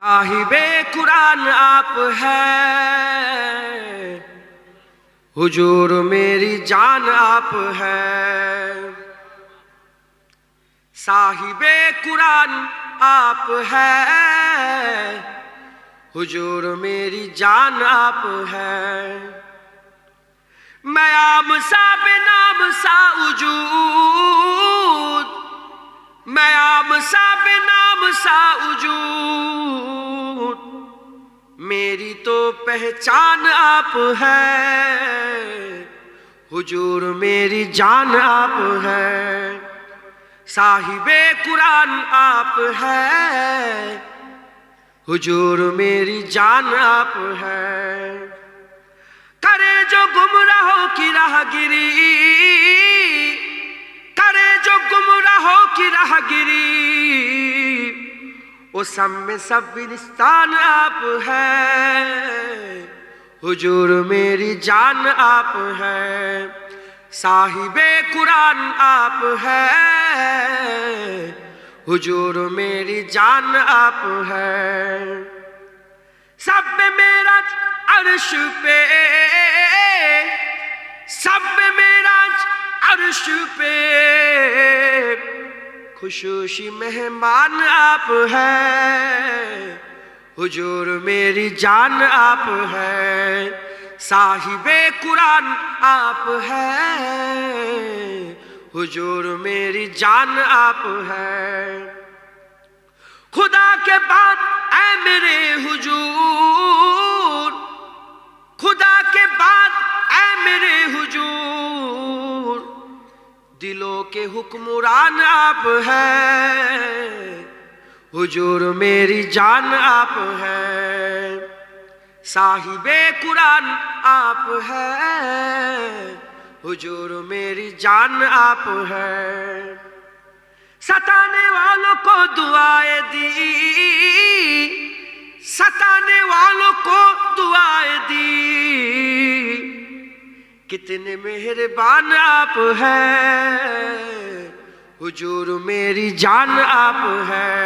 साहिबे कुरान आप है, हुजूर मेरी जान आप है। साहिबे कुरान आप है, हुजूर मेरी जान आप है। मैं आम सा बेनाम सा वजूद, मैं आम सा बेनाम सा वजूद, मेरी तो पहचान आप है, हुजूर मेरी जान आप है। साहिबे कुरान आप है, हुजूर मेरी जान आप है। करे जो गुमराहों की राहगिरी, करे जो गुमराहों की राहगिरी, वो सब में सब्बिस्तान आप है, हुजूर मेरी जान आप है। साहिबे कुरान आप है, हुजूर मेरी जान आप है। सब मेरा अर्श पे, सब मेरा अर्श पे, खुशूसी मेहमान आप है, हुजूर मेरी जान आप है। साहिबे कुरान आप है, हुजूर मेरी जान आप है। खुदा के बाद ऐ मेरे हुजूर, खुदा के बाद ऐ मेरे हुजूर, दिलों के हुक्मरान आप है, हुजूर मेरी जान आप है। साहिबे कुरान आप है, हुजूर मेरी जान आप है। सताने वालों को दुआएं दी, सताने वालों को दुआएं दी, कितने मेहरबान आप हैं, हुजूर मेरी जान आप है।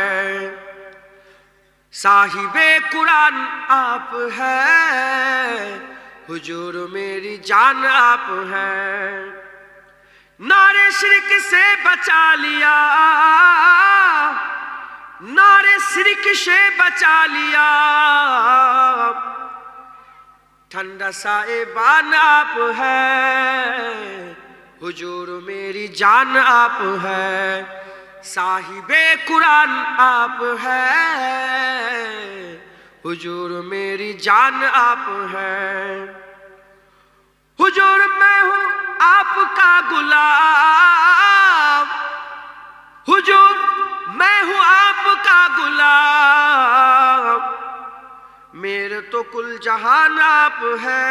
साहिबे कुरान आप है, हुजूर मेरी जान आप है। नारे शिरक से बचा लिया, नारे शिरक से बचा लिया, ठंडा साहिबान आप है, हुजूर मेरी जान आप है। साहिबे कुरान आप है, हुजूर मेरी जान आप है। हुजूर मैं हूँ आपका गुलाम, हुजूर मैं हूँ आपका गुलाम, मेरे तो कुल जहान आप है,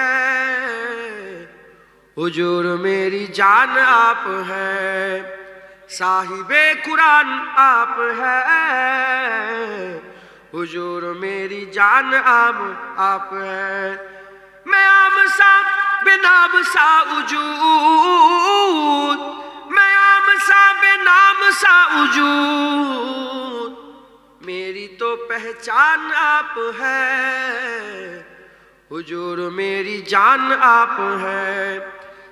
हुजूर मेरी जान आप है। साहिबे कुरान आप है, हुजूर मेरी जान आप है। मैं आम सा बेनाम सा वजूद, मैं आम सा बेनाम सा वजूद, मेरी तो पहचान आप है, हुजूर मेरी जान आप है।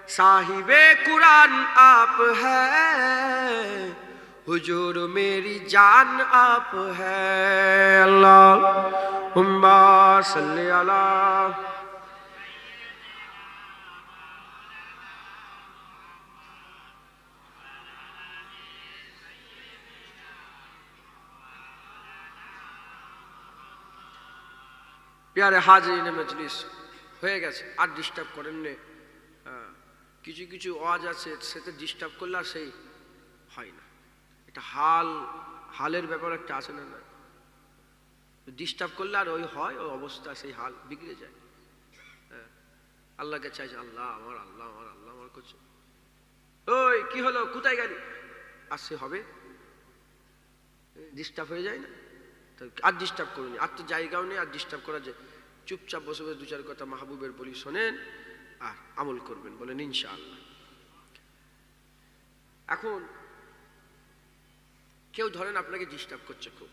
साहिबे कुरान आप है, हुजूर मेरी जान आप है। अल्लाहुम्मा सल्ली अला। प्यारे हाजिরিने मजलिस হয়ে গেছে, আর ডিস্টার্ব করেন না। কিছু কিছু ওয়াজ আছে সেটা ডিস্টার্ব করলে আর সেই হয় না। এটা হালের ব্যাপার একটা আছে না, না ডিস্টার্ব করলে আর ওই হয়, ওই অবস্থা সেই হাল বিগড়ে যায়। আল্লাহকে চাইছে, আল্লাহ আমার, আল্লাহ আমার, আল্লাহ আমার করছে, ওই কি হলো কোথায় গেলি, আর সে হবে ডিস্টার্ব হয়ে যায় না। তো আর ডিস্টার্ব করুন, আর তো জায়গাও নেই আর ডিস্টার্ব করা যায়। চুপচাপ বসে বসে দু চার কথা মাহবুবের বলি শোনেন আর আমল করবেন, বলেন ইনশাআল্লাহ। এখন কেউ ধরেন আপনাকে ডিস্টার্ব করছে খুব,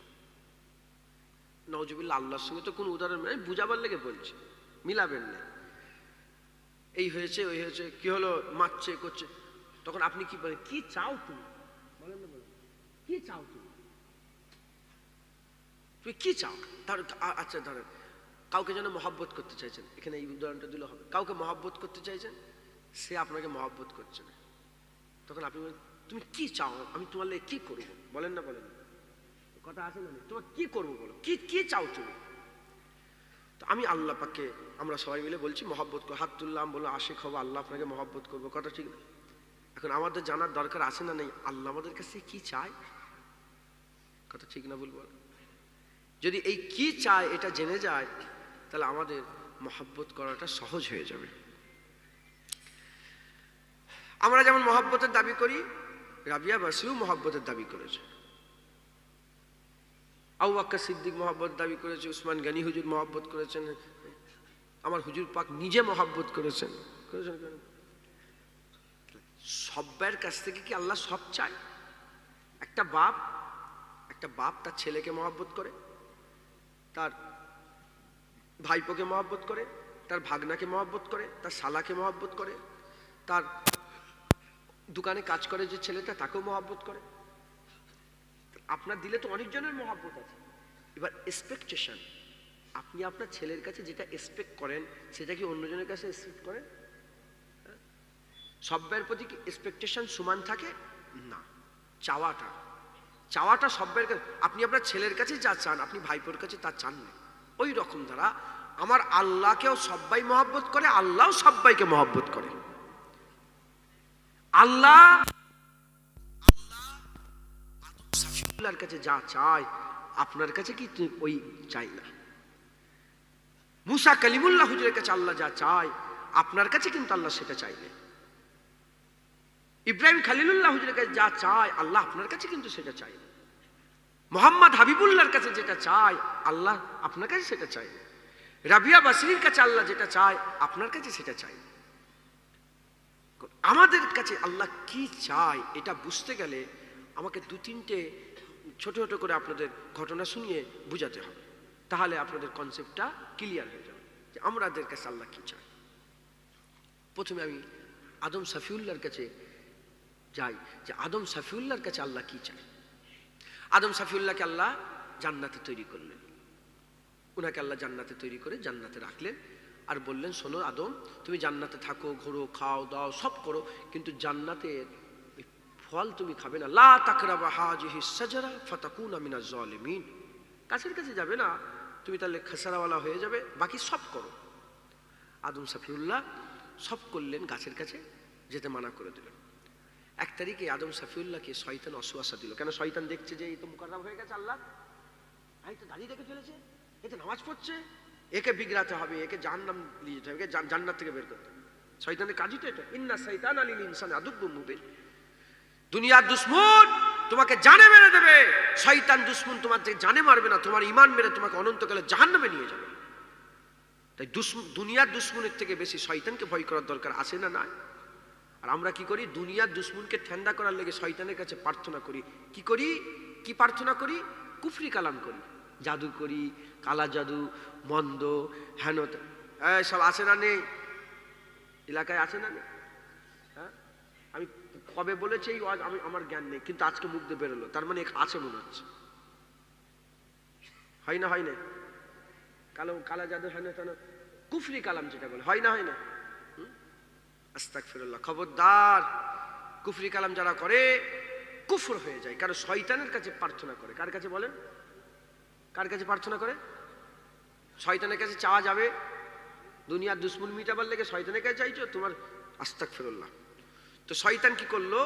নওজুবিল্লাহ, আল্লাহর সঙ্গে তো কোনো উদাহরণ নেই, বুঝাবার লেগে বলছি, মিলাবেন না। এই হয়েছে ওই হয়েছে, কি হলো, মারছে করছে, তখন আপনি কি বলেন? কি চাও তুমি? বলেন না, বলেন কি চাও তুমি? তুমি কি চাও? আচ্ছা ধরেন কাউকে যেন মহব্বত করতে চাইছেন, এখানে এই উদাহরণটা দিলে হবে। কাউকে মহব্বত করতে চাইছেন, সে আপনাকে মহব্বত করছে না, তখন আপনি বলেন তুমি কি চাও, আমি তোমার লেগে কি করবো? বলেন না, বলেন না, কথা আছে না? তোমার কি করবো বলো, কি কি চাও তুমি? তো আমি আল্লাহ পাককে, আমরা সবাই মিলে বলছি মহব্বত করো, হাত তুললাম, বললো আশিক হবো, আল্লাহ আপনাকে মহব্বত করবো, কথা ঠিক না? এখন আমাদের জানার দরকার আছে না নেই আল্লাহ আমাদের কাছে কি চায়? কথা ঠিক না বলবো? যদি এই কি চায় এটা জেনে যায়, তাহলে আমাদের মহব্বত করাটা সহজ হয়ে যাবে। আমরা যেমন মহব্বতের দাবি করি, রাবিয়া বাসিও মহব্বতের দাবি করেছে, আবু বকর সিদ্দিক মহব্বত দাবি করেছে, উসমান গনি হুজুর মহব্বত করেছেন, আমার হুজুর পাক নিজে মহব্বত করেছেন। সব্বার কাছ থেকে কি আল্লাহ সব চায়? একটা বাপ তার ছেলেকে মহব্বত করে, তার ভাইপোকে মহব্বত করে, তার ভাগনাকে মহব্বত করে, তার শালাকে মহব্বত করে, তার দোকানে কাজ করে যে ছেলেটা তাকেও মহব্বত করে। আপনার দিলে তো অনেকজনের মহব্বত আছে। এবার এক্সপেকটেশন, আপনি আপনার ছেলের কাছে যেটা এক্সপেক্ট করেন সেটা কি অন্যজনের কাছে এক্সপেক্ট করেন? সব্যের প্রতি কি এক্সপেকটেশন সমান থাকে? না, চাওয়াটা সব্যের কাছে, আপনি আপনার ছেলের কাছে যা চান আপনি ভাইপোর কাছে তা চান না। ওই রকম দ্বারা আমার আল্লাহকেও সবাই মহব্বত করে, আল্লাহও সবাইকে মহব্বত করে। আল্লাহ সাফিউল্লাহর কাছে যা চায় আপনার কাছে কি ওই চাই না? মুসা কালিমুল্লাহ হুজুরের কাছে আল্লাহ যা চায় আপনার কাছে কিন্তু আল্লাহ সেটা চাইলে। ইব্রাহিম খালিলুল্লাহ হুজুরের কাছে যা চায় আল্লাহ আপনার কাছে কিন্তু সেটা চাই। মোহাম্মদ হাবিবুল্লাহর কাছে যেটা চায় আল্লাহ আপনার কাছে সেটা চাই। রাবিয়া বাসরির কাছে আল্লাহ যেটা চায় আপনার কাছে সেটা চাই। আমাদের কাছে আল্লাহ কি চায় এটা বুঝতে গেলে আমাকে দু তিনটে ছোট ছোট করে আপনাদের ঘটনা শুনিয়ে বুঝাতে হবে, তাহলে আপনাদের কনসেপ্টটা ক্লিয়ার হয়ে যাবে যে আমাদের কাছে আল্লাহ কি চায়। প্রথমে আমি আদম সাফিউল্লাহর কাছে যাই, যে আদম সাফিউল্লাহর কাছে আল্লাহ কি চায়। আদম সাফিউল্লাহকে আল্লাহ জান্নাতে তৈরি করলেন, উনাকে আল্লাহ জান্নাতে তৈরি করে জান্নাতে রাখলেন আর বললেন শোনো আদম, তুমি জান্নাতে থাকো, ঘোরো, খাও দাও সব করো, কিন্তু জান্নাতের ফল তুমি খাবে না। লা তাকরাবা হাযিহিস শাজারা ফাতাকুনা মিনাজ জালিমিন, কাছের কাছে যাবে না, তুমি তাহলে খাসারাওয়ালা হয়ে যাবে, বাকি সব করো। আদম সাফিউল্লাহ সব করলেন, গাছের কাছে যেতে মানা করে দিলেন। এক তারিখে আদম সাফিউল্লাহকে শয়তান অসুয়াশা দিল। কেন? শয়তান দেখছে যে এই তো মুকাররম হয়ে গেছে, আল্লাহ এই তো দাঁড়িয়ে রেখে ফেলেছে, এ তো নামাজ পড়ছে, একে বিগড়াতে হবে, একে জাহান্নাম নিয়ে যেতে হবে, একে জান্নাত থেকে বের করতে হবে। শয়তানের কাজই তো এটা। ইন্না শাইতানা লিল ইনসানি আদুব্বুম মুবিন। দুনিয়ার দুশ্মন তোমাকে জানে মেরে দেবে, শয়তান দুশ্মন তোমার থেকে জানে মারবে না, তোমার ঈমান মেরে তোমাকে অনন্তকালে জাহান্নামে নিয়ে যাবে। তাই দুনিয়ার দুশ্মনের থেকে বেশি শয়তানকে ভয় করার দরকার আছে না? না। আর আমরা কি করি? দুনিয়ার দুশ্মনকে ঠান্ডা করার লেগে শয়তানের কাছে প্রার্থনা করি। কি করি? কি প্রার্থনা করি? কুফরি কালাম করি, জাদু করি, কালা জাদু, মন্দ, হেন সব আছে না নেই? এলাকায় আছে না নেই? হ্যাঁ, আমি কবে বলেছি আমি আমার জ্ঞান নেই, কিন্তু আজকে মুখ দিয়ে বেরোলো, তার মানে আছে মনে হচ্ছে। হয় না? হয় না? কালা জাদু, হেন তেন কুফরি কালাম যেটা বলে, হয় না? হয় না? আস্তাগফিরুল্লাহ। খবরদার, কুফরি কালাম যারা করে কুফর হয়ে যায়, কারণ শয়তানের কাছে প্রার্থনা করে। কার কাছে বলেন? কার কাছে প্রার্থনা করে? শয়তানের কাছে চাওয়া যাবে? দুনিয়ার দুশ্মন মিটাবার লেগে শয়তানের কাছে চাইছো তোমার? আস্তাগফিরুল্লাহ। তো শয়তান কি করলো?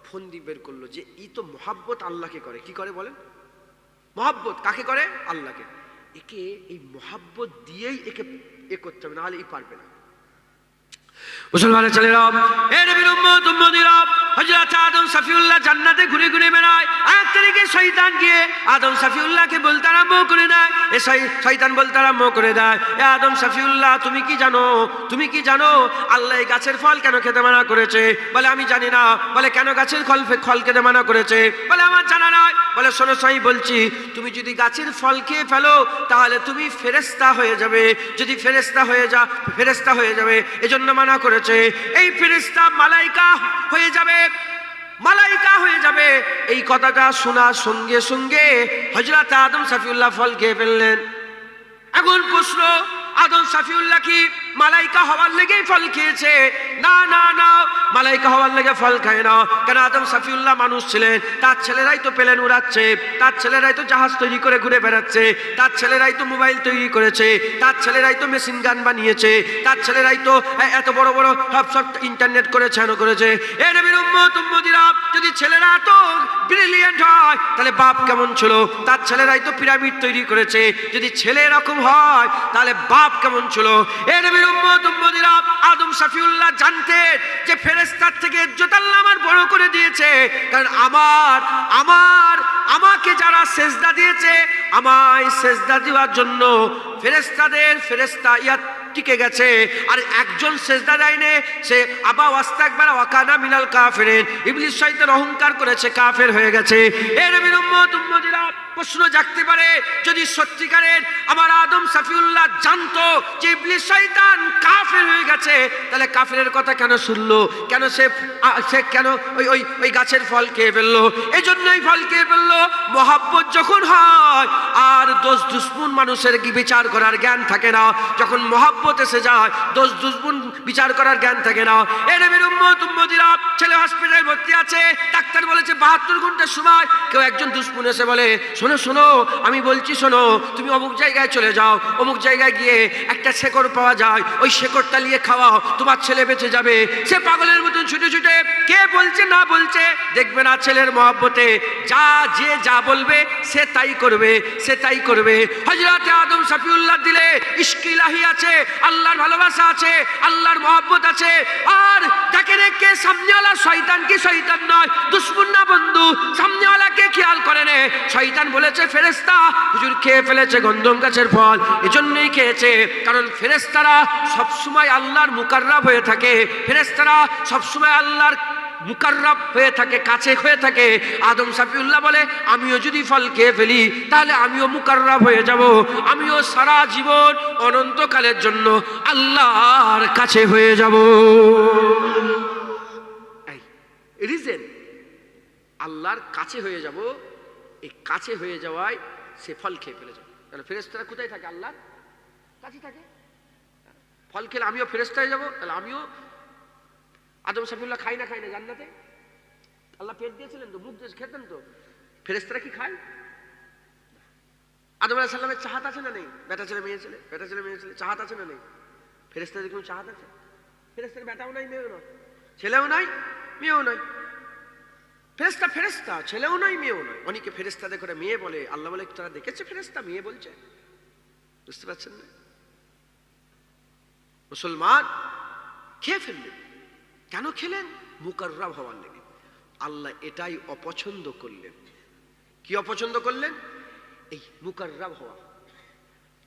ফন্দি বের করলো যে ই তো মহাব্বত আল্লাহকে করে। কি করে বলেন? মহাব্বত কাকে করে? আল্লাহকে। একে এই মহাব্বত দিয়েই একে এ করতে হবে, নাহলে ই পারবে না। মুসলমানের ছেলেরা, এ নবীর উম্মত উম্মতিরা, হযরত আদম সফিউল্লাহ জান্নাতে ঘুরে ঘুরে বেড়ায়, এক তারিখে শয়তান গিয়ে আদম সফিউল্লাহকে বলতে আরম্ভ করে দেয়, শয়তান বলতে আরম্ভ করে দেয়, এ আদম সফিউল্লাহ তুমি কি জানো আল্লাহ এই গাছের ফল কেন খেতে মানা করেছে? বলে আমি জানি না। বলে কেন গাছের ফল খেতে মানা করেছে? বলে আমার জানা নাই। বলে শোনো সাই বলছি, তুমি যদি গাছের ফল খেয়ে ফেলো তাহলে তুমি ফেরেশতা হয়ে যাবে, যদি ফেরেশতা হয়ে যাবে এজন্য মানা করেছে। এই ফেরেশতা মালাইকা হয়ে যাবে। এই কথাটা শোনার সঙ্গে সঙ্গে হযরত আদম সফিউল্লাহ ফল খেয়ে ফেললেন। এখন প্রশ্ন, আদম সফিউল্লাহ কি মালাইকা হওয়ার লেগেই ফল খেয়েছে? না, মালাইকা হওয়ার লেগে ফল খায় না। কেন? আদম সফিউল্লাহ মানুষ ছিলেন, তার ছেলেরাই তো প্লেন উড়াচ্ছে, তার ছেলেরাই তো জাহাজ তৈরি করে ঘুরে বেড়াচ্ছে, তার ছেলেরাই তো মোবাইল তৈরি করেছে, তার ছেলেরাই তো মেশিন গান বানিয়েছে, তার ছেলেরাই তো এত বড় বড় সব ইন্টারনেট করেছে, করেছে। এ নবীর উম্মতিরা, যদি ছেলেরা তো ব্রিলিয়েন্ট হয় তাহলে বাপ কেমন ছিল? তার ছেলেরাই তো পিরামিড তৈরি করেছে, যদি ছেলে এরকম হয় তাহলে বাপ কেমন ছিল? এ নবীর উম্মতিরা, আদম সফিউল্লাহ জানতেন যে ফেরেশতার থেকে ইজ্জত আল্লাহ আমার বড় করে দিয়েছে, কারণ আমাকে যারা সেজদা দিয়েছে, আমায় সেজদা দেওয়ার জন্য ফেরেশতা ইয়া টিকে গেছে, আর একজন সেজদা দেয়নি, সে আবা ওয়াস্তাকবারা ওয়া কানা মিনাল কাফিরিন, ইবলিস শয়তান অহংকার করেছে, কাফের হয়ে গেছে। এ নবীর উম্মতিরা, প্রশ্ন জাগতে পারে, যদি সত্যিকারের আমার আদম সফিউল্লাহ জানতো যে ইবলিস শয়তান কাফের হয়ে গেছে, তাহলে কাফেরের কথা কেন শুনলো? কেন সে কেন ওই গাছের ফল খেয়ে ফেললো? এজন্যই ফল খেয়ে ফেললো। মহাব্বত যখন হয় আর দোষ দুশ্মন মানুষের কি বিচার করার জ্ঞান থাকে না, যখন মহাব্বত এসে যায় দোষ দুশ্মন বিচার করার জ্ঞান থাকে না। এ নবীর উম্মতিরা, ছেলে হসপিটালে ভর্তি আছে, ডাক্তার বলেছে 72 ঘন্টার সময়। কেউ একজন দুশ্মন এসে বলে, শোনো আমি বলছি, শোনো, তুমি অমুক জায়গায় চলে যাও, অমুক জায়গায় গিয়ে একটা শেকড় পাওয়া যায়, ওই শেকড়টা নিয়ে খাওয়াও, তোমার ছেলে বেঁচে যাবে। সে পাগলের মতন ছুটে কে বলছে না বলছে দেখবে না, ছেলের মহব্বতে যা বলবে সে তাই করবে। হযরত আদম সফিউল্লাহ দিলে ইশক ইলাহি আছে, আল্লাহর ভালোবাসা আছে, আল্লাহর মহব্বত আছে। আর যাকে রেখে সামনেওয়ালা শয়তান কি শয়তান নয়, দুশ্মন না বন্ধু, সামনেওয়ালাকে খেয়াল করে নে। শয়তান বলেছে ফেরেশতা, হুজুর খেয়ে ফেলেছে গন্ধম গাছের ফল, এজন্যই খেয়েছে, কারণ ফেরেশতারা সবসময় আল্লাহর মুকাররাব হয়ে থাকে, ফেরেশতারা সবসময় আল্লাহর মুকাররাব হয়ে থাকে, কাছে হয়ে থাকে। আদম সফিউল্লাহ বলে, আমিও যদি ফল খেয়ে ফেলি তাহলে আমিও মুকাররাব হয়ে যাব, আমিও সারা জীবন অনন্তকালের জন্য আল্লাহর কাছে হয়ে যাব। এই রিজন আল্লাহর কাছে হয়ে যাব, এই কাছে হয়ে যাওয়ায় সে ফল খেয়ে ফেলে যাবে। তাহলে ফেরেশতারা কোথায় থাকে? আল্লাহর কাছে থাকে। ফল খেলে আমিও ফেরেশতা হয়ে যাব, তাহলে আমিও আদম সফিউল্লাহ খাই না জান্নাতে? আল্লাহ পেট দিয়েছিলেন তো, মুখ দিয়ে খেতেন তো। ফেরেশতারা কি খায়? আদম আলাইহিস সালামের চাহাত আছে না নেই? বেটা ছেলে মেয়ে ছেলে চাহাত আছে না নেই? ফেরেশতাদের কোনো চাহাত আছে? ফেরেশতার বেটাও নাই, মেয়েও নয়, ছেলেও নাই, মেয়েও নয়। ফেরেশতা ছেলেও নয়, মেয়েও নয়। অনেকে ফেরেশতা দেখে মেয়ে বলে, আল্লাহ বলে তারা দেখেছে ফেরেশতা মেয়ে বলছে। বুঝতে পারছেন না? মুসলমান খেয়ে ফেললেন, কেন খেলেন? মুকাররাব হওয়ার লেগে। আল্লাহ এটাই অপছন্দ করলেন। কি অপছন্দ করলেন? এই মুকাররাব হওয়া।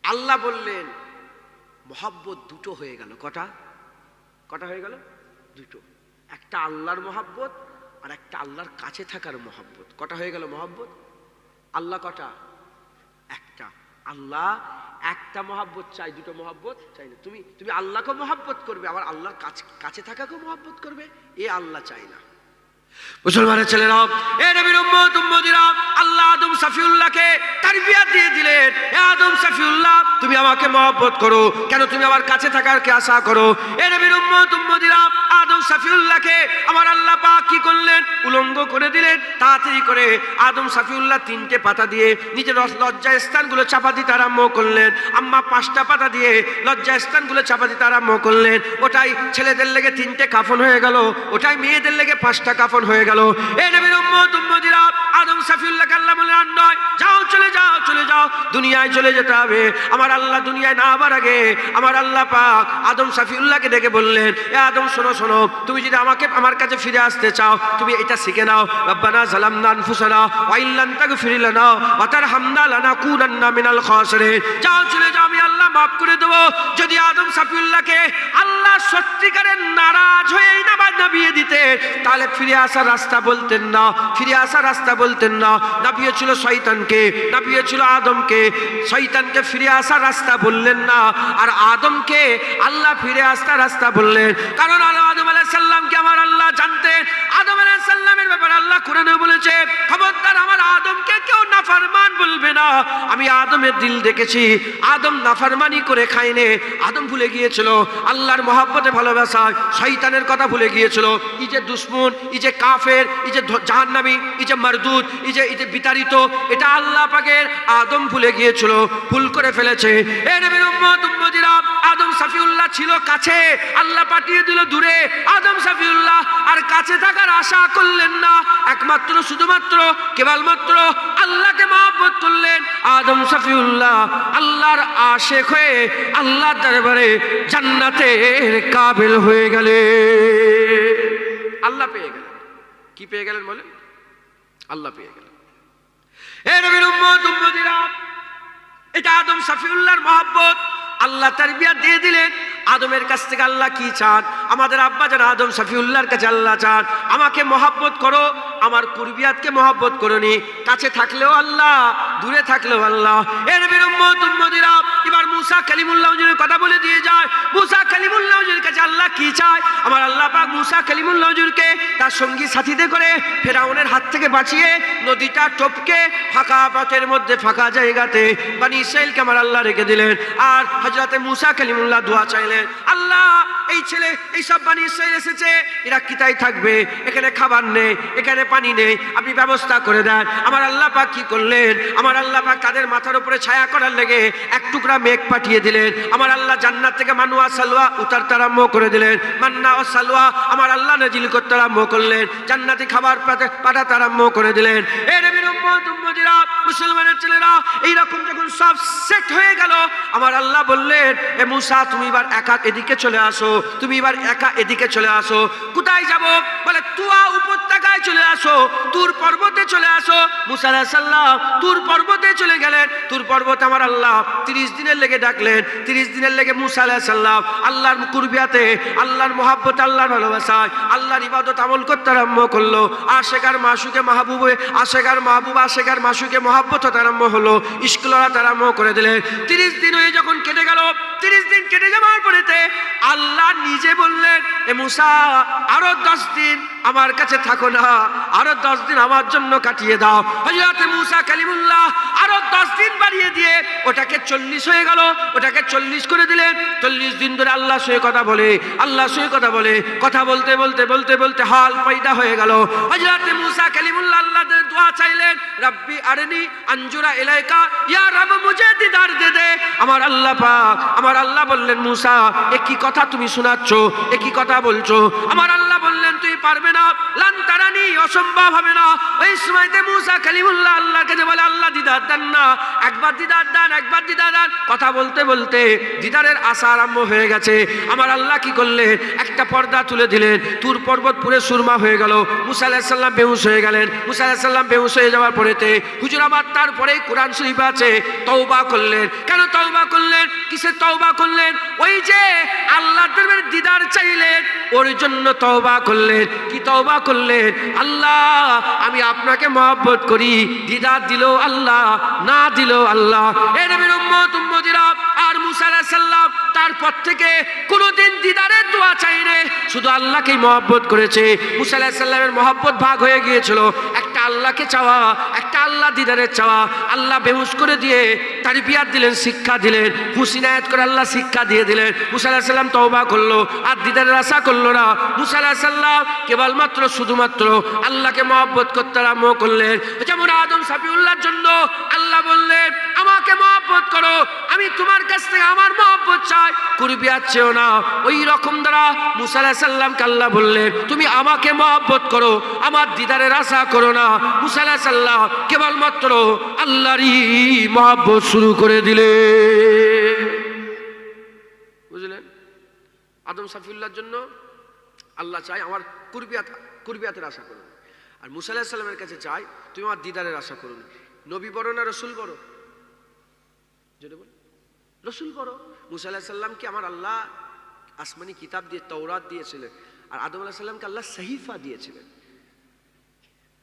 আল্লাহ বললেন মহব্বত দুটো হয়ে গেল। কটা হয়ে গেল? দুটো। একটা আল্লাহর মহব্বত আর একটা আল্লাহর কাছে থাকার মহব্বত। কটা হয়ে গেল মহব্বত? আল্লাহ কটা? একটা। আল্লাহ একটা মহব্বত চাই, দুটো মহব্বত চাই না। তুমি আল্লাহকে মহব্বত করবে, আবার আল্লাহর কাছে থাকাকেও মহব্বত করবে, এ আল্লাহ চাই না। মুসলমানের ছেলেরা, এ নবীর উম্মতিরা, আল্লাহ আদম সফিউল্লাহকে তারবিয়াত দিয়ে দিলেন, এ আদম সফিউল্লাহ তুমি আমাকে মহব্বত করো, কেন তুমি আমার কাছে থাকার কে আশা করো। এ নবীর উম্মতিরা, আদম সফিউল্লাহকে আমার আল্লাহ পাক কি করলেন? উলঙ্গ করে দিলেন। তাড়াতাড়ি করে আদম সফিউল্লাহ 3টে পাতা দিয়ে নিজের লজ্জা স্থানগুলো চাপা দিতে আরম্ভ করলেন। আম্মা 5টা পাতা দিয়ে লজ্জা স্থানগুলো চাপা দিতে আরম্ভ করলেন। ওটাই ছেলেদের লেগে 3টে কাফন হয়ে গেল, ওটাই মেয়েদের লেগে 5টা কাফন হয়ে গেল। এই নবীর উম্মতিরা, আদম সফিউল্লাহকে আল্লাহ বললেন, নয়, যাও চলে যাও, দুনিয়ায় চলে যেতে হবে। আমার আল্লাহ দুনিয়ায় না আবার আগে আমার আল্লাহ পাক আদম সফিউল্লাহকে ডেকে বললেন, এ আদম শোনো, তুমি যদি আমার কাছে ফিরে আসতে চাও তুমি এটা শিখে নাও, রব্বানা যালামনা আনফুসানা ওয়া ইল্লাম তাগফির লানা ওয়া তারহামনা লানাকুনান্না মিনাল খাসিরিন। যাও চলে যাও, আমি আল্লাহ মাফ করে দেব। যদি আদম সাফিউল্লাহকে আল্লাহ সত্যিকারের নারাজ হয়েই নামিয়ে দিতে, তাহলে ফিরে আসার রাস্তা বলতেন না, ফিরে আসার রাস্তা বলতেন না। নামিয়েছিল শয়তানকে, নামিয়েছিল আদমকে। শয়তানকে ফিরে আসার রাস্তা বললেন না, আর আদমকে আল্লাহ ফিরে আসার রাস্তা বললেন। কারণ আদম আলাইহিস সালামকে আমার আল্লাহ জানতেন। আদম আলাইহিস সালামের ব্যাপারে আল্লাহ কোরআনে বলেছে, খবরদার আমার আদমকে কেউ নাফরমান বলবে না। আমি আদমের দিল দেখেছি, আদম নাফরমানি করে খায়নি। আদম ভুলে গিয়েছিল আল্লাহর মহব্বতে ভালোবাসা, শয়তানের কথা ভুলে গিয়েছিল। এই যে দুশ্মন, এই যে কাফের, এই যে জাহান্নামী, এই যে মারদুদ, এই যে বিতাড়িত, এটা আল্লাহ পাকের আদম ভুলে গিয়েছিল, ভুল করে ফেলেছে। এ নবীর উম্মত উম্মতিরা, আদম সাফিউল্লাহ ছিল কাছে, আল্লাহ পাঠিয়ে দিল দূরে। আদম সাফিউল্লাহ আর কাছে থাকার আশা করলেন না, একমাত্র শুধুমাত্র কেবলমাত্র আল্লাহকে মহব্বত করলেন। আদম সাফিউল্লাহ আল্লাহর আশিক হয়ে আল্লাহর দরবারে জান্নাতের কাবিল হয়ে গেলেন। আল্লাহ পেয়ে গেলেন। কি পেয়ে গেলেন বলেন? আল্লাহ পেয়ে গেলেন। এ নবীর উম্মত উম্মতিরা, এটা আদম সাফিউল্লাহর মহব্বত। আল্লাহ তারবিয়াত দিয়ে দিলেন। আদমের কাছ থেকে আল্লাহ কি চান? আমাদের আব্বা যারা আদম সাফিউল্লাহর কাছে আল্লাহ চান, আমাকে মহব্বত করো, আমার কুরবিয়াতকে মহব্বত করোনি। কাছে থাকলেও আল্লাহ, দূরে থাকলেও আল্লাহ। এর নবীর উম্মত উম্মতিরা, এবার মুসা কালিমুল্লাহ হুজুরের কথা বলে দিয়ে যায়। মুসা কালিমুল্লাহ হুজুরের কাছে আল্লাহ কি চায়? আমার আল্লাহ পাক মুসা কালিমুল্লাহ হুজুরকে তার সঙ্গী সাথীদের করে ফেরাউনের হাত থেকে বাঁচিয়ে নদীটা টপকে ফাঁকা পথের মধ্যে, ফাঁকা জায়গাতে বনি ইসরাইলকে আমার আল্লাহ রেখে দিলেন। আর হযরতে মুসা কালিমুল্লাহ দোয়া চাইলেন, আল্লাহ এই ছেলে, এই সব বনি ইসরাইল এসেছে, এরা কিতাই থাকবে, এখানে খাবার নেই, এখানে পানি নেই, আপনি ব্যবস্থা করে দেন। আমার আল্লাহ পাক কি করলেন? আমার আল্লাহ পাক তাদের মাথার উপরে ছায়া করার লেগে এক টুকরা মেঘ পাঠিয়ে দিলেন। আমার আল্লাহ জান্নাত থেকে মানুয়া সালওয়া উতারতে আরম্ভ করে দিলেন। মান্না ও সালওয়া আমার আল্লাহ নাজিল করতে আরম্ভ করলেন, জান্নাতি খাবার পাঠাতে আরম্ভ করে দিলেন। এ নবীর উম্মত উম্মতিরা, মুসলমানের ছেলেরা, এইরকম যখন সব সেট হয়ে গেল, আমার আল্লাহ বললেন, এ মুসা তুমি এবার একা এদিকে চলে আসো, তুমি এবার একা এদিকে চলে আসো। কোথায় যাব? বলে তুয়া উপত্যকায় চলে আসো, তুর পর্বতে চলে আসো। মুসা আলাইহিস সালাম তুর পর্বতে চলে গেলেন। তুর পর্বতে আমার আল্লাহ 30 দিনের লেগে ডাকলেন। 30 দিনের লেগে মুসা আলাইহিস সালাম আল্লাহর কুরবিয়াতে, আল্লাহর মহব্বতে, আল্লাহর ভালোবাসায়, আল্লাহর ইবাদত আমল করতে আরম্ভ করলো। আশেকার মাশুকে মাহবুবে, আশেকার মাহবুব আশেকার মাশুকে মহব্বত হতে আরম্ভ হলো, ইশকুলরা আরম্ভ করে দিলেন। 30 দিন হয়ে যখন কেটে গেল, 30 দিন কেটে যাওয়ার পরেতে আল্লাহ নিজে বললেন, এ মুসা আরো 10 দিন আমার কাছে থাকো না, আরো 10 দিন আমার জন্য কাটিয়ে দাও। হযরত মুসা কালিমুল্লাহ আরো 10 দিন বাড়িয়ে দিয়ে ওটাকে 40 হয়ে গেল, ওটাকে 40 করে দিলেন। 40 দিন ধরে আল্লাহর সঙ্গে কথা বলে, আল্লাহর সঙ্গে কথা বলে, কথা বলতে বলতে বলতে বলতে হাল পয়দা হয়ে গেল। হযরত মুসা কালিমুল্লাহ আল্লাহর দোয়া চাইলেন, রব্বি আরনি আনজুরা ইলাইকা, ইয়া রব মুঝে দিদার দে দে। আমার আল্লাহ পাক, আমার আল্লাহ বললেন, মুসা এ কি কথা তুমি শোনাচ্ছ, এ কি কথা বলছো? আমার আল্লাহ বললেন, তুই পারবে না, লান তারানি, অসম্ভব হবে না। ওই সময়তে মুসা কালিমুল্লাহ আল্লাহর কাছে বলে, আল্লাহ দিদার দেন না, একবার দিদার দেন, একবার দিদার দেন। কথা বলতে বলতে দিদারের আশা আরম্ভ হয়ে গেছে। আমার আল্লাহ কি করলেন? একটা পর্দা তুলে দিলেন। তুর পর্বত পুরে সুরমা হয়ে গেল। মুসা আলাইহিস সালাম বেহুশ হয়ে গেলেন। মুসা আলাইহিস সালাম বেহুশ হয়ে যাওয়ার পরেতে হুজুর আবার তারপরেই কোরআন শরীফ আছে, তওবা করলেন। কেন তওবা করলেন? কিসের তওবা করলেন? ওই যে আল্লাহর দরবারে দিদার চাইলেন, ওর জন্য তওবা করলেন। কি তওবা করলেন? আল্লাহ আমি আপনাকে মহব্বত করি, দিদার দিলো আল্লাহ, না দিলো আল্লাহ। এ নবীর উম্মত উম্মতিরা, আর মুসা আলাইহিস সালাম তারপর থেকে কোনোদিন দিদারের দোয়া চাইনি, শুধু আল্লাহকেই মহব্বত করেছে। মুসা আলাইহিস সালামের মহব্বত ভাগ হয়ে গিয়েছিল, একটা আল্লাহকে চাওয়া, একটা আল্লাহ দিদারের চাওয়া। আল্লাহ বেহুশ করে দিয়ে তারবিয়াত দিলেন, শিক্ষা দিলেন, হুসিনায়াত করে আল্লাহ শিক্ষা দিয়ে দিলেন। মুসা আলাইহিস সালাম তওবা করলো, আর দিদারের আশা করলো না। মুসা আলাইহিস সালাম কেবলমাত্র শুধুমাত্র আল্লাহকে মহব্বত করতে আরম্ভ করলেন। যেমন আদম সাফিউল্লাহর জন্য আল্লাহ বললেন, আমাকে মহব্বত করো, আমি তোমার কাছ থেকে আমার মহব্বত চাই, কুরবিয়াত চেও না। ওই রকম দ্বারা মুসা আলাইহিস সালামকে আল্লাহ বললেন, তুমি আমাকে মহব্বত করো, আমার দিদারের আশা করো না। মুসা আলাইহিস সালাম কেবলমাত্র আল্লাহরই মহব্বত শুরু করে দিলেন। বুঝলেন? আদম সাফিউল্লাহর জন্য আল্লাহ চাই আমার কুরবিয়াতের আশা করুন। আর মুসা আলাইহিস সালামের কাছে চাই তুমি আমার দিদারের আশা করুন। নবী বড় না রসুল বড়? যদি বল রসুল বড়। মুসা আলাইহিস সালামকে আমার আল্লাহ আসমানি কিতাব দিয়ে তাওরাত দিয়েছিলেন, আর আদম আলাইহিস সালামকে আল্লাহ সহিফা দিয়েছিলেন।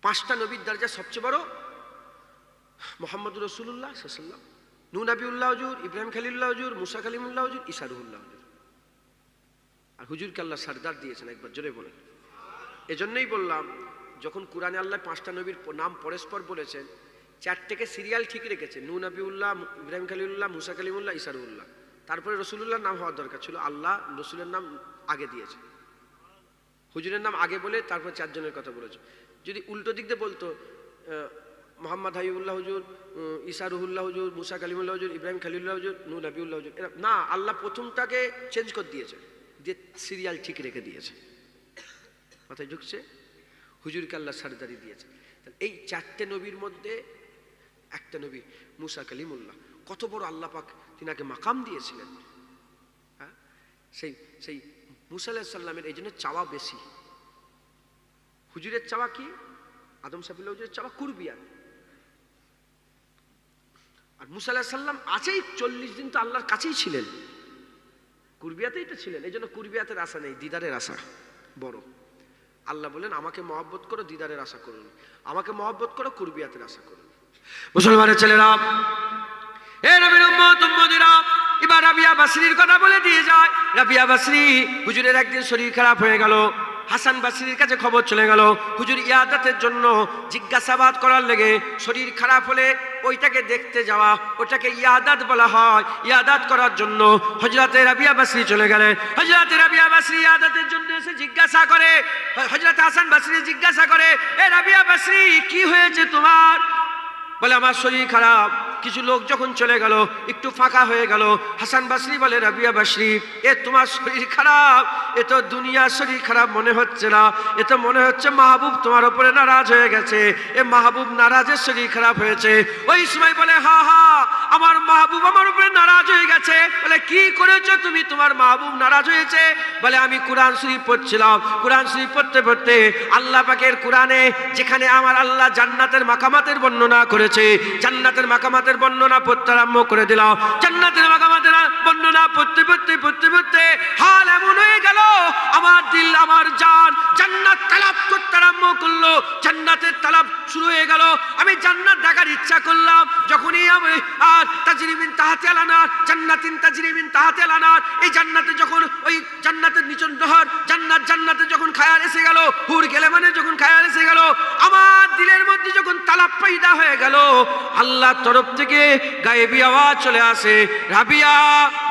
5টা নবীর দরজা সবচেয়ে বড় মুহাম্মদুর রাসূলুল্লাহ সাল্লাল্লাহু আলাইহি ওয়াসাল্লাম, নূহ নবীউল্লাহ হুজুর, ইব্রাহিম খলিলুল্লাহ হুজুর, মুসা কালিমুল্লাহ হুজুর, ঈসা রুহুল্লাহ হুজুর। আর হুজুরকে আল্লাহ সরদার দিয়েছেন, একবার জোরে বলেন। এজন্যই বললাম, যখন কোরআনে আল্লাহ 5টা নবীর নাম পরস্পর বলেছেন, 4টেকে সিরিয়াল ঠিক রেখেছে, নূহ নবীউল্লাহ, ইব্রাহিম খলিলুল্লাহ, মুসা কালিমুল্লাহ, ঈসা রুহুল্লাহ। তারপরে রসুলুল্লাহর নাম হওয়ার দরকার ছিল, আল্লাহ রসুলের নাম আগে দিয়েছে, হুজুরের নাম আগে বলে তারপর 4 জনের কথা বলেছে। যদি উল্টো দিক দিয়ে বলতো মোহাম্মদ হাবিবুল্লাহ হুজুর, ঈসা রুহুল্লাহ হুজুর, মুসা কালিমুল্লাহ হুজুর, ইব্রাহিম খলিলুল্লাহ হুজুর, নূহ নবীউল্লাহ হুজুর, এরা না, আল্লাহ প্রথমটাকে চেঞ্জ করে দিয়েছে, দিয়ে সিরিয়াল ঠিক রেখে দিয়েছে। মাথায় ঢুকছে? হুজুরকে আল্লাহ সরদারি দিয়েছে। এই 4টে নবীর মধ্যে একটা নবী মুসা কালিমুল্লাহ, কত বড় আল্লাহ পাক তিনাকে মাকাম দিয়েছিলেন। হ্যাঁ, সেই মুসা আলাইহিস সালামের এই জন্য চাওয়া বেশি। হুজুরের চাওয়া কি? আদম সাফিউল্লাহ হুজুরের চাওয়া কুরবিয়াত। আর মুসা আলাইহিস সালাম আছেই 40 দিন তো আল্লাহর কাছেই ছিলেন, কুরবিয়াতেই তো ছিলেন। এই জন্য কুরবিয়াতের আশা নেই, দিদারের আশা বড়। আল্লাহ বলেন আমাকে মহব্বত করো, দিদারের আশা করুন, আমাকে মহব্বত করো, কুরবিয়াতের আশা করুন। মুসলমানের ছেলেরা, এ নবীর উম্মত উম্মতিরা, এবার রাবিয়া বাসরির কথা বলে দিয়ে যায়। রাবিয়া বাসরি হুজুরের একদিন শরীর খারাপ হয়ে গেল, হাসান বাসরির কাছে খবর চলে গেল, হুজুর ইয়াদাতের জন্য জিজ্ঞাসাবাদ করার লেগে। শরীর খারাপ হলে ওইটাকে দেখতে যাওয়া, ওটাকে ইয়াদাত বলা হয়। ইয়াদাত করার জন্য হযরতে রাবিয়া বাসরি চলে গেলেন। হযরতে রাবিয়া বাসরি ইয়াদাতের জন্য এসে জিজ্ঞাসা করে, হযরত হাসান বাসরি জিজ্ঞাসা করে, এ রাবিয়া বাসরি কি হয়েছে তোমার? বলে আমার শরীর খারাপ। কিছু লোক যখন চলে গেল, একটু ফাঁকা হয়ে গেল, হাসান বাসরি বলে, রাবিয়া বাসরি, এ তোমার শরীর খারাপ, এ তো দুনিয়ার শরীর খারাপ মনে হচ্ছে না, এ তো মনে হচ্ছে মাহবুব তোমার উপরে নারাজ হয়ে গেছে, এ মাহবুব নারাজের শরীর খারাপ হয়েছে। ওই সময় বলে, হা হা, আমার মাহবুব আমার উপরে নারাজ হয়ে গেছে। বলে কি করেছো তুমি, তোমার মাহবুব নারাজ হয়েছে? বলে আমি কোরআন শরীফ পড়ছিলাম, কোরআন শরীফ পড়তে পড়তে আল্লাহ পাকের কোরআনে যেখানে আমার আল্লাহ জান্নাতের মাকামাতের বর্ণনা করেছে, জান্নাতের মাকামাতের বর্ণনা পড়তে আরম্ভ করে দিলাম। জান্নাতের মাকামাতের বর্ণনা পড়তে পড়তে পড়তে পড়তে হাল এমন হয়ে গেল, আমার দিল আমার জান জান্নাত তালাব করতে আরম্ভ করলো। জান্নাতের তালাব শুরু হয়ে গেল, আমি জান্নাত দেখার ইচ্ছা করলাম। যখনই আমি আর তাজরি মিন তাহতি আল-আনহার, জান্নাতিন তাজরি মিন তাহতি আল-আনহার, এই জান্নাতে যখন ওই জান্নাতের নিচন নহর, জান্নাতে যখন খায়াল এসে গেল, হুর গেলে মানে যখন খায়াল এসে গেল, আমার দিলের মধ্যে যখন তালাব পয়দা হয়ে গেল, আল্লাহর তরফ থেকে গায়েবী আওয়াজ চলে আসে, রাবিয়া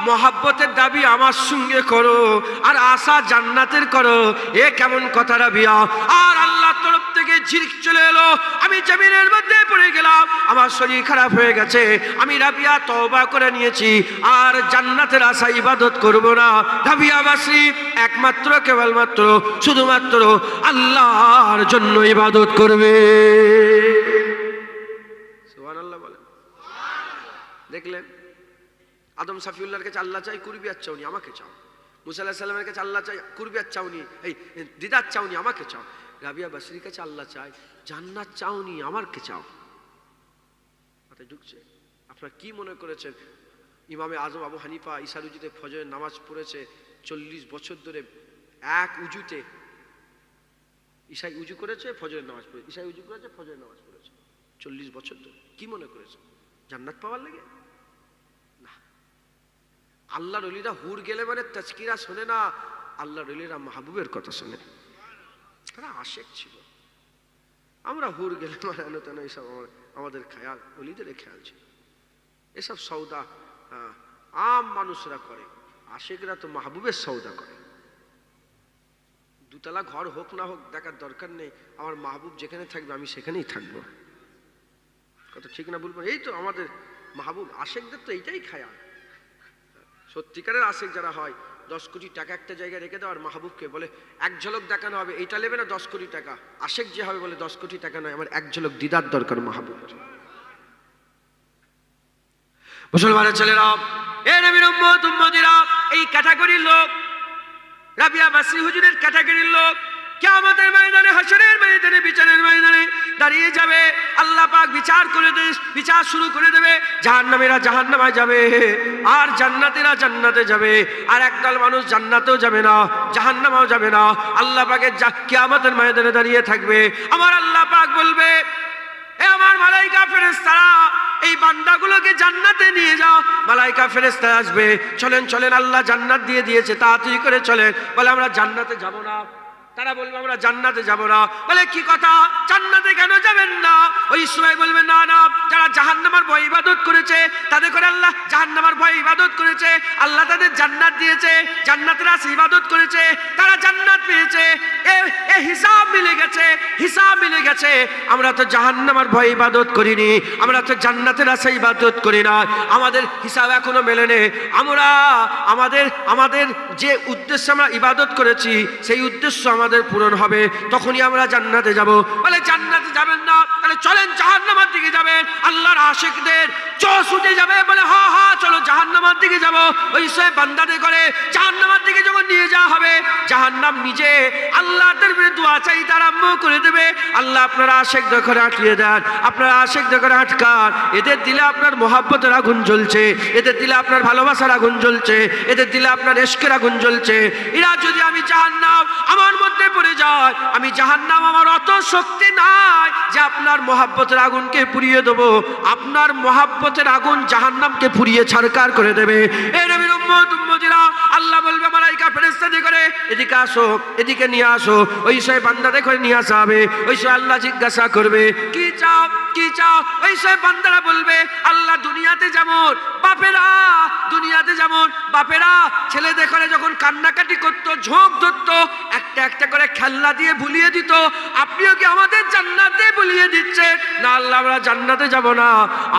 মহাব্বতের দাবি আমার সঙ্গে করো আর আশা জান্নাতের করো। এ কেমন কথা রাবিয়া? আর আল্লাহর তরফ থেকে ঝিরক চলে এলো, আমি জমিনের মধ্যে পড়ে গেলাম, আমার শরীর খারাপ হয়ে গেছে, আমি রাবিয়া তওবা করে নিয়েছি, আর জান্নাতের আশা ইবাদত করব না। রাবিয়া বাসরি একমাত্র কেবলমাত্র শুধুমাত্র আল্লাহর জন্য ইবাদত করবে। সুবহানাল্লাহ বলেন। দেখলেন, আদম সাফিউল্লাহর কাছে আল্লাহ চাই, কুরবিয়াত চাওনি, আমাকে চাও। মুসা আলাইহিস সালামের কাছে আল্লাহ চাই, কুরবিয়াত চাওনি, এই দিদাত চাওনি, আমাকে চাও। রাবিয়া বাসরির কাছে আল্লাহ চাই, জান্নাত চাওনি, আমাকে চাও। মাথায় ঢুকছে? আপনারা কি মনে করেছেন ইমামে আজম আবু হানিফা ঈশার উজুতে ফজরের নামাজ পড়েছে 40 বছর ধরে এক উজুতে? ঈশাই উজু করেছে, ফজরের নামাজ পড়েছে, ঈশাই উজু করেছে, ফজরের নামাজ পড়েছে 40 বছর ধরে। কি মনে করেছে জান্নাত পাওয়ার লেগে? না, আল্লাহর ওলিরা হুর গেলে মানে তাজকিরা শোনে না, আল্লাহর ওলিরা মাহবুবের কথা শোনে। তারা আশেক ছিল। আমরা হুর গেলে মানে তেন এইসব আমাদের খেয়াল, ওলিদের খেয়াল ছিল। এসব সৌদা আম মানুষরা করে, আশেকরা তো মাহবুবের সৌদা করে। দুতলা ঘর হোক না হোক দেখার দরকার নেই, আমার মাহবুব যেখানে থাকবে আমি সেখানেই থাকবো। কত ঠিক না বলবো? এই তো আমাদের মাহবুব। আশেকদের তো এইটাই খেয়াল। সত্যিকারের আশেক যারা হয়, 10 কোটি টাকা একটা জায়গায় রেখে দেওয়ার মাহবুবকে বলে এক ঝলক দেখানো হবে, এইটা নেবে না 10 কোটি টাকা। আশেক যে হবে বলে 10 কোটি টাকা নয়, আমার এক ঝলক দিদার দরকার মাহবুবের। মুসলমানের ছেলেরা, এ নবীর উম্মত উম্মতিরা, এই ক্যাটাগরির লোক রাবিয়া বাসরি হুজুরের ক্যাটাগরির লোক কিয়ামতের ময়দানে, হাসরের ময়দানে, বিচারের ময়দানে দাঁড়িয়ে যাবে। আল্লাহ পাক বিচার শুরু করে দেবে। জাহান্নামীরা জাহান্নামে যাবে, আর জান্নাতীরা জান্নাতে যাবে। আর একদল মানুষ জান্নাতেও যাবে না, জাহান্নামেও যাবে না। আল্লাহ পাকের কিয়ামতের ময়দানে দাঁড়িয়ে থাকবে। আমার আল্লাহ পাক বলবে, এ আমার মালাইকা ফেরেশতারা, এই বান্দাগুলোকে জান্নাতে নিয়ে যাও। মালাইকা ফেরেশতা আসবে, চলেন চলেন, আল্লাহ জান্নাত দিয়ে দিয়েছে, তাড়াতাড়ি করে চলেন। বলে আমরা জান্নাতে যাব না। তারা বলবে আমরা জান্নাতে যাব না। বলে কি কথা, জান্নাতে কেন যাবেন না? ওই সময় বলবে না না, যারা জাহান্নামের ভয় ইবাদত করেছে তাদের করে আল্লাহ জাহান্নামের ভয় ইবাদত করেছে, আল্লাহ তাদের জান্নাত দিয়েছে, জান্নাতের আশে ইবাদত করেছে, তারা জান্নাত পেয়েছে, এ হিসাব মিলে গেছে, হিসাব মিলে গেছে। আমরা তো জাহান্নামের ভয় ইবাদত করিনি, আমরা তো জান্নাতের আশে ইবাদত করি না, আমাদের হিসাব এখনো মেলেনি। আমরা আমাদের যে উদ্দেশ্যে আমরা ইবাদত করেছি সেই উদ্দেশ্য আমাদের পূরণ হবে, তখনই আমরা জান্নাতে যাব। বলে জান্নাতে যাবেন না, তাহলে চলেন জাহান্নামের দিকে যাবেন। আল্লাহর আশিকদের চোখ উঠে যাবে, বলে হ্যাঁ হ্যাঁ চলো জাহান্নামের দিকে যাব। ওই সব বান্দাদের করে জাহান্নামের দিকে যখন নিয়ে যাওয়া হবে, জাহান্নাম নিজে আল্লাহর দরবারে দোয়া চাইতে আরম্ভ করে দেবে। আল্লাহ আপনারা আশিকদের করে আটকিয়ে দেন, আপনারা আশিকদের করে আটকান। এদের দিলে আপনার মহব্বতের আগুন জ্বলছে, এদের দিলে আপনার ভালোবাসার আগুন জ্বলছে, এদের দিলে আপনার ইশকের আগুন জ্বলছে। এরা যদি আমি জাহান্নাম আমার মধ্যে পড়ে যায়, আমি জাহান্নাম আমার অত শক্তি নাই যে আপনার মহব্বতের আগুনকে পুড়িয়ে দেবো। আপনার মহব্বতের আগুন জাহান্নামকে পুড়িয়ে ছারকার করে দেবে। এই নবীর উম্মতিরা, আল্লাহ বলবে মালাইকা ফেরেশতাদের করে এদিকে আসো, এদিকে নিয়ে আসো। ওই সব বান্দাদের করে নিয়ে আসা হবে। ওই সব আল্লাহ জিজ্ঞাসা করবে কি চাও, কি চাও? ওই সব বান্দারা বলবে আল্লাহ দুনিয়াতে যেমন বাপেরা ছেলেদের করে যখন কান্নাকাটি করতো, ঝোঁক ধরতো, একটা একটা করে খেলনা দিয়ে ভুলিয়ে দিত, আপনিও কি আমাদের জান্নাতে ভুলিয়ে দিচ্ছে না? আল্লাহ আমরা জান্নাতে যাব না,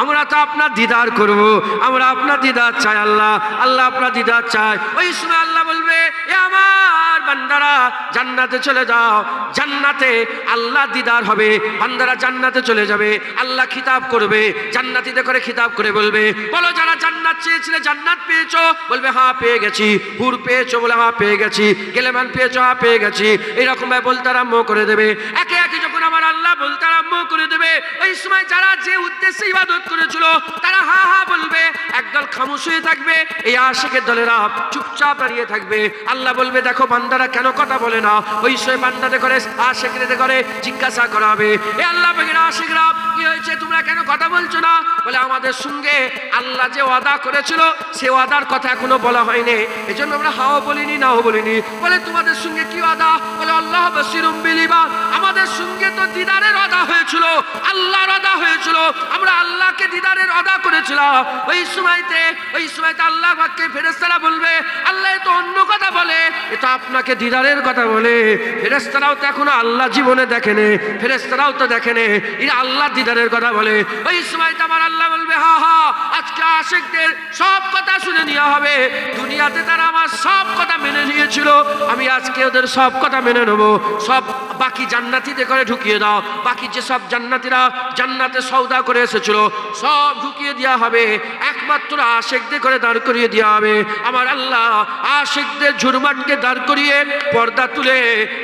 আমরা তো আপনার দিদার করব, আমরা আপনার দিদার চাই। আল্লাহ আপনার দিদার চাই। ওই সময় আল্লাহ বলবে এ আমার বান্দারা জান্নাতে চলে যাও। জান্নাতে আল্লাহ দিদার হবে, বান্দারা জান্নাতে চলে যাবে। আল্লাহ খিতাব করবে, জান্নাতীদের করে খিতাব করে বলবে, বলো যারা জান্নাত চেয়েছিলে জান্নাত পেয়েছো? বলবে হ্যাঁ পেয়ে গেছি। হুর পেয়েছো? বলে হ্যাঁ পেয়ে গেছি। গেলেমান পেয়েছো? হ্যাঁ পেয়ে গেছি। এইরকম ভাবে বলতে আরম্ভ করে দেবে। একে একে যখন আমার আল্লাহ বলতে আরম্ভ করে দেবে, ওই সময় যারা যে উদ্দেশ্যে ইবাদত করেছিল তারা হা হা বলবে, একদল খামোশ হয়ে থাকবে, এই আশিকের দলেরা চুপচাপ দাঁড়িয়ে থাকবে। আল্লাহ বলবে দেখো বান্দারা কেন কথা বলে না? ওই সময় বান্দাদের করে আশিকদের করে জিজ্ঞাসা করা হবে, এ আল্লাহ পাকের আশিকরা কি হয়েছে, তোমরা কেন কথা বলছো না? বলে আমাদের সঙ্গে আল্লাহ যে ওয়াদা করেছিল সে ওয়াদার কথা এখনো বলা হয়নি, এজন্য আমরা হাও বলিনি নাও বলিনি। বলে তোমাদের সঙ্গে কি ওয়াদা? বলে আল্লাহ বাসিরুম বিল ইবাদ, আমাদের সঙ্গে তো দিদারের ওয়াদা হয়েছিল, আল্লাহর ওয়াদা হয়েছিল, আমরা আল্লাহকে দিদারের ওয়াদা করেছিলাম। ওই সময়তে আল্লাহ পাককে ফেরেশতারা বলবে আল্লাহ তো অন্য কথা বলে, এটা আপনাকে দিদারের কথা বলে। ফেরেশতারাও তো এখনো আল্লাহ জীবনে দেখেনি, ফেরেশতারাও তো দেখেনি, এরা আল্লাহ দিদারের কথা বলে। ওই সময়তে আমার আল্লাহ বলবে হা হা আজকে আশিকদের সব কথা শুনে নেওয়া হবে। দুনিয়াতে তারা আমার সব কথা মেনে নিয়েছিল, আমি আজকে ওদের সব কথা মেনে নেবো। সব বাকি জান্নাতীদের করে ঢুকিয়ে দাও, বাকি যে সব জান্নাতীরা জান্নাতে সওদা করে এসেছিল সব ঢুকিয়ে দেওয়া হবে, একমাত্র আশিকদের করে দাঁড় করিয়ে দেওয়া হবে। আমার আল্লাহ আশিকদের ঝুরমাটকে দাঁড় করিয়ে পর্দা তুলে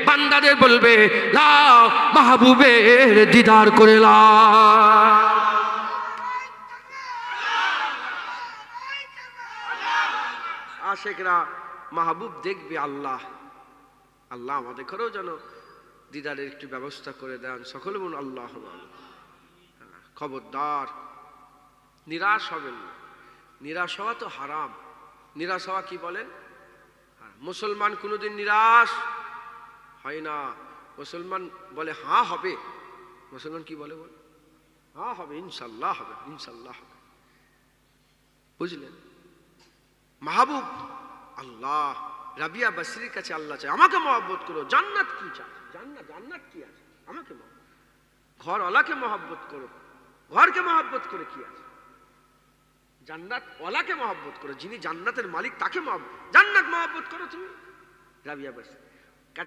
বান্দাদের বলবে লাও মাহবুবের দিদার করে লাও। আশিকরা মাহবুব দেখবে আল্লাহ। আল্লাহ আমাদের ঘরেও যেন দিদারের একটু ব্যবস্থা করে দেন। সকলে বলুন আল্লাহ। খবরদার নিরাশ হবেন না, নিরাশ হওয়া তো হারাম। নিরাশ হওয়া কি বলেন? মুসলমান কোনোদিন নিরাশ হয় না। মুসলমান বলে হ্যাঁ হবে। মুসলমান কি বলে? বলে হ্যাঁ হবে, ইনশাল্লাহ হবে, ইনশাল্লাহ হবে। বুঝলেন? মাহবুব আল্লাহ। রাবিয়া বাসরির কাছে আল্লাহ চায় আমাকে মহব্বত করো। জান্নাত কি চায়? জান্নাত কি আছে? আমাকে ঘরওয়ালাকে মহব্বত করো। ঘরকে মহব্বত করে কি আছে? জান্নাত ওয়ালাকে মহব্বত করো, যিনি জান্নাতের মালিক তাকে জান্নাত মহব্বত করো তুমি। রাবিয়া বাসরি